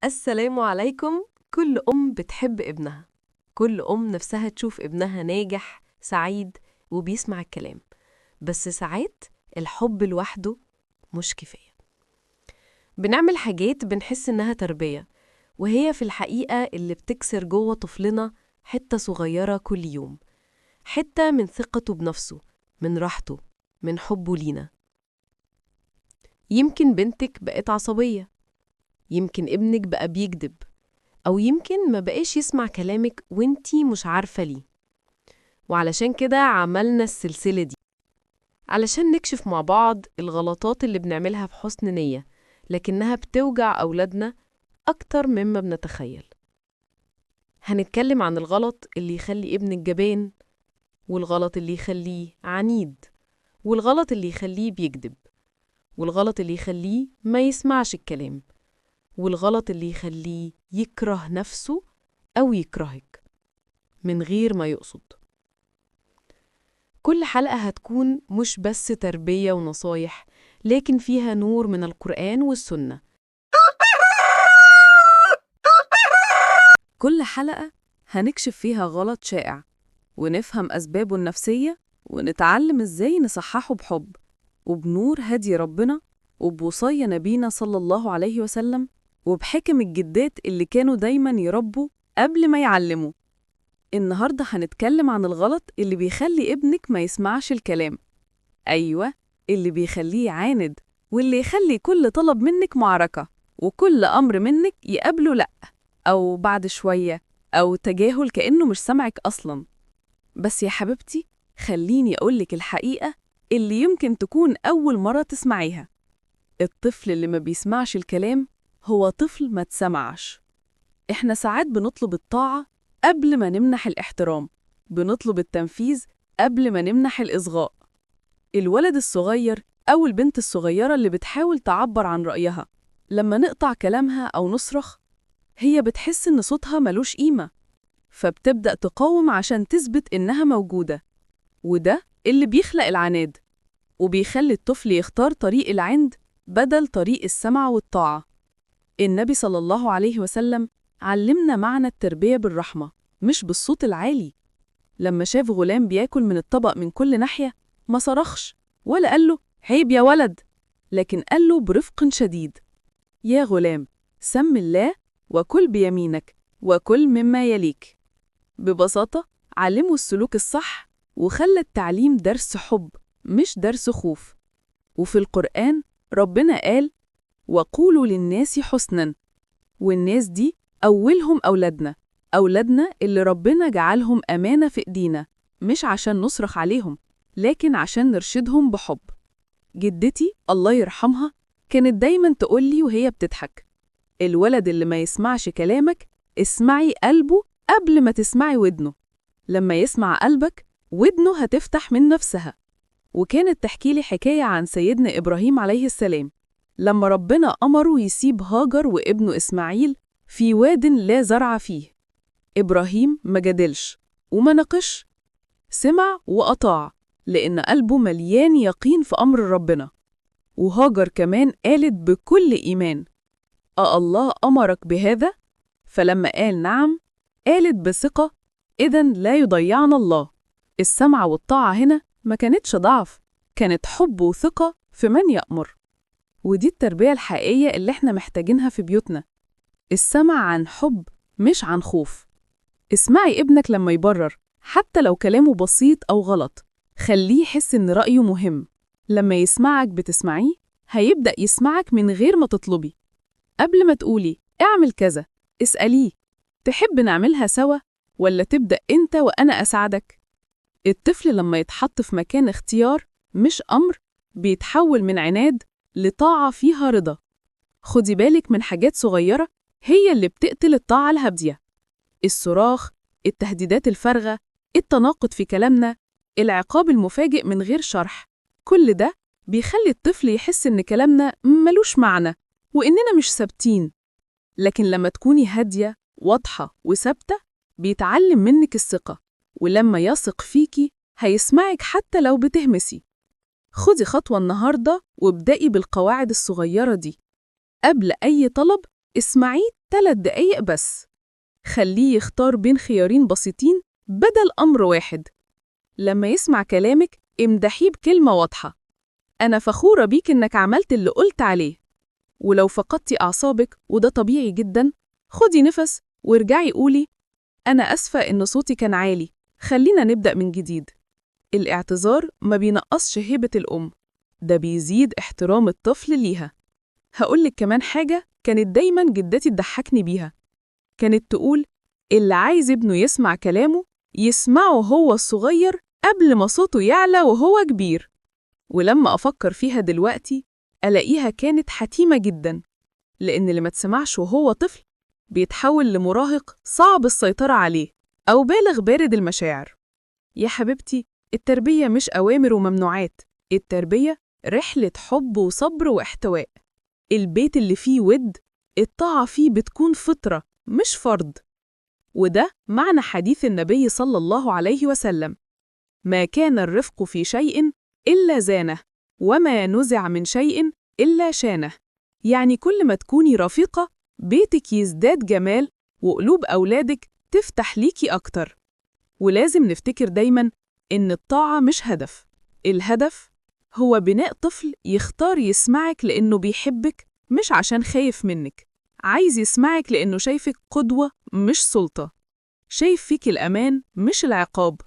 السلام عليكم. كل أم بتحب ابنها، كل أم نفسها تشوف ابنها ناجح سعيد وبيسمع الكلام. بس ساعات الحب لوحده مش كفاية. بنعمل حاجات بنحس إنها تربية، وهي في الحقيقة اللي بتكسر جوه طفلنا حتة صغيرة كل يوم، حتة من ثقته بنفسه، من راحته، من حبه لينا. يمكن بنتك بقت عصبية، يمكن ابنك بقى بيكذب، أو يمكن ما بقاش يسمع كلامك وانتي مش عارفة ليه. وعلشان كده عملنا السلسلة دي، علشان نكشف مع بعض الغلطات اللي بنعملها بحسن نية لكنها بتوجع أولادنا أكتر مما بنتخيل. هنتكلم عن الغلط اللي يخلي ابنك جبان، والغلط اللي يخليه عنيد، والغلط اللي يخليه بيكذب، والغلط اللي يخليه ما يسمعش الكلام، والغلط اللي يخليه يكره نفسه أو يكرهك من غير ما يقصد. كل حلقة هتكون مش بس تربية ونصايح، لكن فيها نور من القرآن والسنة. كل حلقة هنكشف فيها غلط شائع، ونفهم أسبابه النفسية، ونتعلم إزاي نصححه بحب وبنور هدي ربنا وبوصية نبينا صلى الله عليه وسلم، وبحكم الجدات اللي كانوا دايماً يربوا قبل ما يعلموا. النهاردة هنتكلم عن الغلط اللي بيخلي ابنك ما يسمعش الكلام. أيوة، اللي بيخليه يعاند، واللي يخلي كل طلب منك معركة، وكل أمر منك يقابله لأ، أو بعد شوية، أو تجاهل كأنه مش سمعك أصلاً. بس يا حبيبتي، خليني أقولك الحقيقة اللي يمكن تكون أول مرة تسمعيها. الطفل اللي ما بيسمعش الكلام هو طفل ما تسمعش. إحنا ساعات بنطلب الطاعة قبل ما نمنح الاحترام، بنطلب التنفيذ قبل ما نمنح الإصغاء. الولد الصغير أو البنت الصغيرة اللي بتحاول تعبر عن رأيها، لما نقطع كلامها أو نصرخ، هي بتحس إن صوتها ملوش قيمة، فبتبدأ تقاوم عشان تثبت إنها موجودة. وده اللي بيخلق العناد، وبيخلي الطفل يختار طريق العند بدل طريق السمع والطاعة. النبي صلى الله عليه وسلم علمنا معنى التربية بالرحمة، مش بالصوت العالي. لما شاف غلام بياكل من الطبق من كل ناحية، ما صرخش ولا قال له عيب يا ولد، لكن قال له برفق شديد: يا غلام، سم الله وكل بيمينك وكل مما يليك. ببساطة علمه السلوك الصح، وخلى التعليم درس حب مش درس خوف. وفي القرآن ربنا قال: وقولوا للناس حسناً. والناس دي أولهم أولادنا اللي ربنا جعلهم أمانة في إيدينا، مش عشان نصرخ عليهم، لكن عشان نرشدهم بحب. جدتي الله يرحمها كانت دايماً تقولي وهي بتضحك: الولد اللي ما يسمعش كلامك اسمعي قلبه قبل ما تسمعي ودنه، لما يسمع قلبك ودنه هتفتح من نفسها. وكانت تحكي لي حكاية عن سيدنا إبراهيم عليه السلام، لما ربنا أمره يسيب هاجر وابنه إسماعيل في واد لا زرع فيه. إبراهيم ما جادلش وما ناقش، سمع وأطاع، لأن قلبه مليان يقين في أمر ربنا. وهاجر كمان قالت بكل إيمان: الله أمرك بهذا؟ فلما قال نعم، قالت بثقة: إذن لا يضيعنا الله. السمع والطاعة هنا ما كانتش ضعف، كانت حب وثقة في من يأمر. ودي التربية الحقيقية اللي احنا محتاجينها في بيوتنا، السمع عن حب مش عن خوف. اسمعي ابنك لما يبرر، حتى لو كلامه بسيط أو غلط، خليه يحس إن رأيه مهم. لما يسمعك بتسمعيه، هيبدأ يسمعك من غير ما تطلبي. قبل ما تقولي اعمل كذا، اسأليه: تحب نعملها سوا ولا تبدأ انت وأنا أساعدك؟ الطفل لما يتحط في مكان اختيار مش أمر، بيتحول من عناد لطاعة فيها رضا. خدي بالك من حاجات صغيرة هي اللي بتقتل الطاعة الهادية: الصراخ، التهديدات الفارغة، التناقض في كلامنا، العقاب المفاجئ من غير شرح. كل ده بيخلي الطفل يحس إن كلامنا ملوش معنى وإننا مش ثابتين. لكن لما تكوني هادية واضحة وثابتة، بيتعلم منك الثقة، ولما يثق فيكي هيسمعك حتى لو بتهمسي. خدي خطوة النهاردة وابدأي بالقواعد الصغيرة دي. قبل أي طلب اسمعيه 3 دقايق بس. خليه يختار بين خيارين بسيطين بدل أمر واحد. لما يسمع كلامك امدحيه بكلمة واضحة: أنا فخورة بيك إنك عملت اللي قلت عليه. ولو فقدتي أعصابك وده طبيعي جدا، خدي نفس وارجعي قولي: أنا أسفة إن صوتي كان عالي، خلينا نبدأ من جديد. الاعتذار ما بينقصش هيبة الأم، ده بيزيد احترام الطفل ليها. هقولك كمان حاجة كانت دايما جدتي تضحكني بيها. كانت تقول: اللي عايز ابنه يسمع كلامه يسمعه هو الصغير قبل ما صوته يعلى وهو كبير. ولما أفكر فيها دلوقتي ألاقيها كانت حكيمة جدا، لأن اللي ما تسمعش وهو طفل بيتحول لمراهق صعب السيطرة عليه أو بالغ بارد المشاعر. يا حبيبتي، التربية مش أوامر وممنوعات، التربية رحلة حب وصبر واحتواء. البيت اللي فيه ود، الطاعة فيه بتكون فطرة مش فرض. وده معنى حديث النبي صلى الله عليه وسلم: ما كان الرفق في شيء إلا زانه، وما نزع من شيء إلا شانه. يعني كل ما تكوني رفيقة بيتك يزداد جمال وقلوب أولادك تفتح ليكي أكتر. ولازم نفتكر دايماً إن الطاعة مش هدف، الهدف هو بناء طفل يختار يسمعك لأنه بيحبك مش عشان خايف منك، عايز يسمعك لأنه شايفك قدوة مش سلطة، شايف فيك الأمان مش العقاب.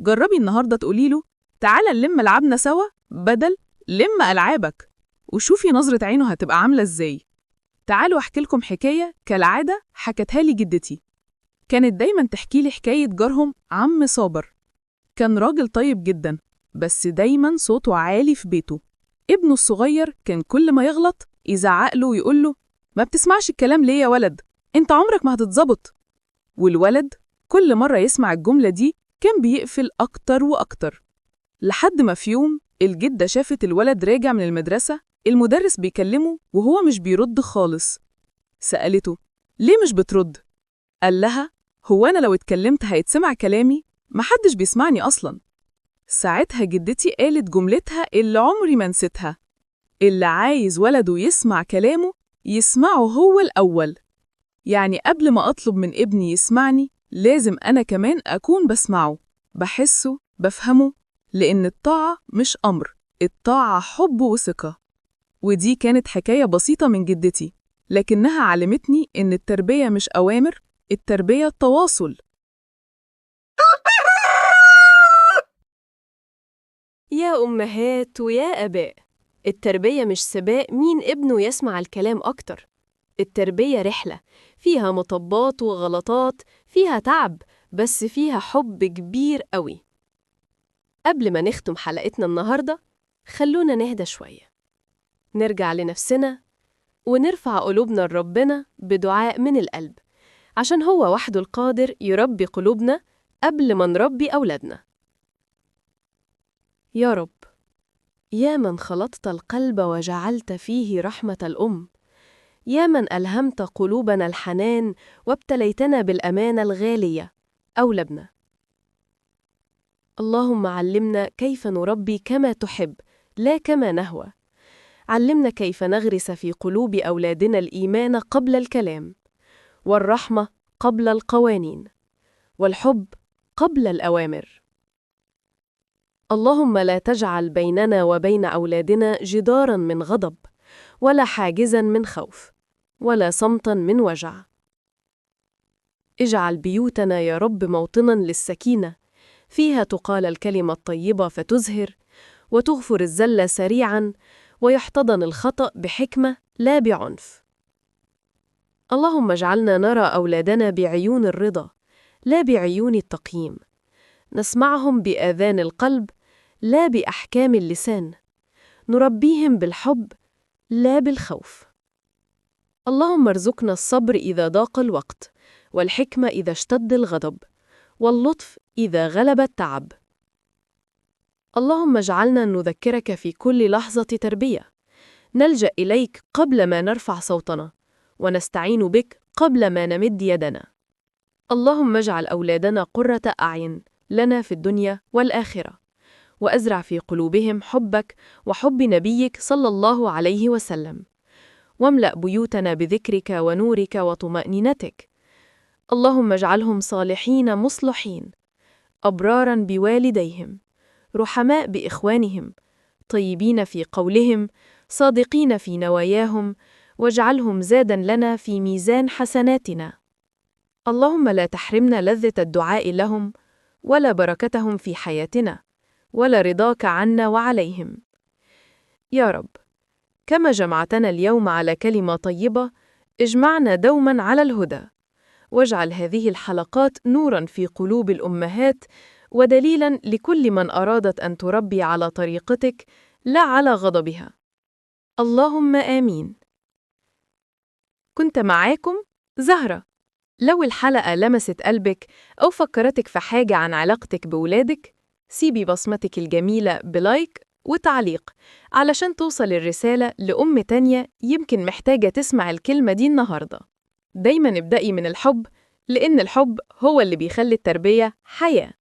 جربي النهاردة تقوليله: تعالى نلم ألعابنا سوا بدل لم ألعابك، وشوفي نظرة عينه هتبقى عاملة إزاي. تعالوا أحكي لكم حكاية كالعادة حكتها لي جدتي. كانت دايما تحكي لي حكاية جارهم عم صابر. كان راجل طيب جدا، بس دايما صوته عالي في بيته. ابنه الصغير كان كل ما يغلط يزعق له ويقول له: ما بتسمعش الكلام ليه يا ولد؟ انت عمرك ما هتتظبط. والولد كل مرة يسمع الجملة دي كان بيقفل أكتر وأكتر، لحد ما في يوم الجدة شافت الولد راجع من المدرسة، المدرس بيكلمه وهو مش بيرد خالص. سألته: ليه مش بترد؟ قال لها: هو أنا لو اتكلمت هيتسمع كلامي؟ محدش بيسمعني أصلاً. ساعتها جدتي قالت جملتها اللي عمري ما نسيتها: اللي عايز ولده يسمع كلامه يسمعه هو الأول. يعني قبل ما أطلب من ابني يسمعني لازم أنا كمان أكون بسمعه، بحسه، بفهمه، لأن الطاعة مش أمر، الطاعة حب وثقة. ودي كانت حكاية بسيطة من جدتي، لكنها علمتني إن التربية مش أوامر، التربية تواصل. يا أمهات ويا آباء، التربية مش سباق مين ابنه يسمع الكلام أكتر. التربية رحلة فيها مطبات وغلطات، فيها تعب، بس فيها حب كبير قوي. قبل ما نختم حلقتنا النهاردة، خلونا نهدى شوية، نرجع لنفسنا ونرفع قلوبنا لربنا بدعاء من القلب، عشان هو وحده القادر يربي قلوبنا قبل ما نربي أولادنا. يا رب، يا من خلطت القلب وجعلت فيه رحمة الأم، يا من ألهمت قلوبنا الحنان وابتليتنا بالأمانة الغالية، أولادنا. اللهم علمنا كيف نربي كما تحب لا كما نهوى. علمنا كيف نغرس في قلوب أولادنا الإيمان قبل الكلام، والرحمة قبل القوانين، والحب قبل الأوامر. اللهم لا تجعل بيننا وبين أولادنا جداراً من غضب، ولا حاجزاً من خوف، ولا صمتاً من وجع. اجعل بيوتنا يا رب موطناً للسكينة، فيها تقال الكلمة الطيبة فتزهر، وتغفر الزل سريعاً، ويحتضن الخطأ بحكمة لا بعنف. اللهم اجعلنا نرى أولادنا بعيون الرضا لا بعيون التقييم، نسمعهم بآذان القلب لا بأحكام اللسان، نربيهم بالحب لا بالخوف. اللهم ارزقنا الصبر إذا ضاق الوقت، والحكمة إذا اشتد الغضب، واللطف إذا غلب التعب. اللهم اجعلنا نذكرك في كل لحظة تربية، نلجأ إليك قبل ما نرفع صوتنا، ونستعين بك قبل ما نمد يدنا. اللهم اجعل أولادنا قرة أعين لنا في الدنيا والآخرة، وأزرع في قلوبهم حبك وحب نبيك صلى الله عليه وسلم، واملأ بيوتنا بذكرك ونورك وطمأنينتك. اللهم اجعلهم صالحين مصلحين، أبرارا بوالديهم، رحماء بإخوانهم، طيبين في قولهم، صادقين في نواياهم، واجعلهم زادا لنا في ميزان حسناتنا. اللهم لا تحرمنا لذة الدعاء لهم، ولا بركتهم في حياتنا، ولا رضاك عنا وعليهم. يا رب، كما جمعتنا اليوم على كلمة طيبة، اجمعنا دوما على الهدى، واجعل هذه الحلقات نورا في قلوب الأمهات، ودليلا لكل من أرادت أن تربي على طريقتك لا على غضبها. اللهم آمين. كنت معاكم زهرة. لو الحلقة لمست قلبك أو فكرتك في حاجة عن علاقتك بولادك، سيبي بصمتك الجميلة بلايك وتعليق علشان توصل الرسالة لأم تانية يمكن محتاجة تسمع الكلمة دي النهاردة. دايما ابدأي من الحب، لأن الحب هو اللي بيخلي التربية حياة.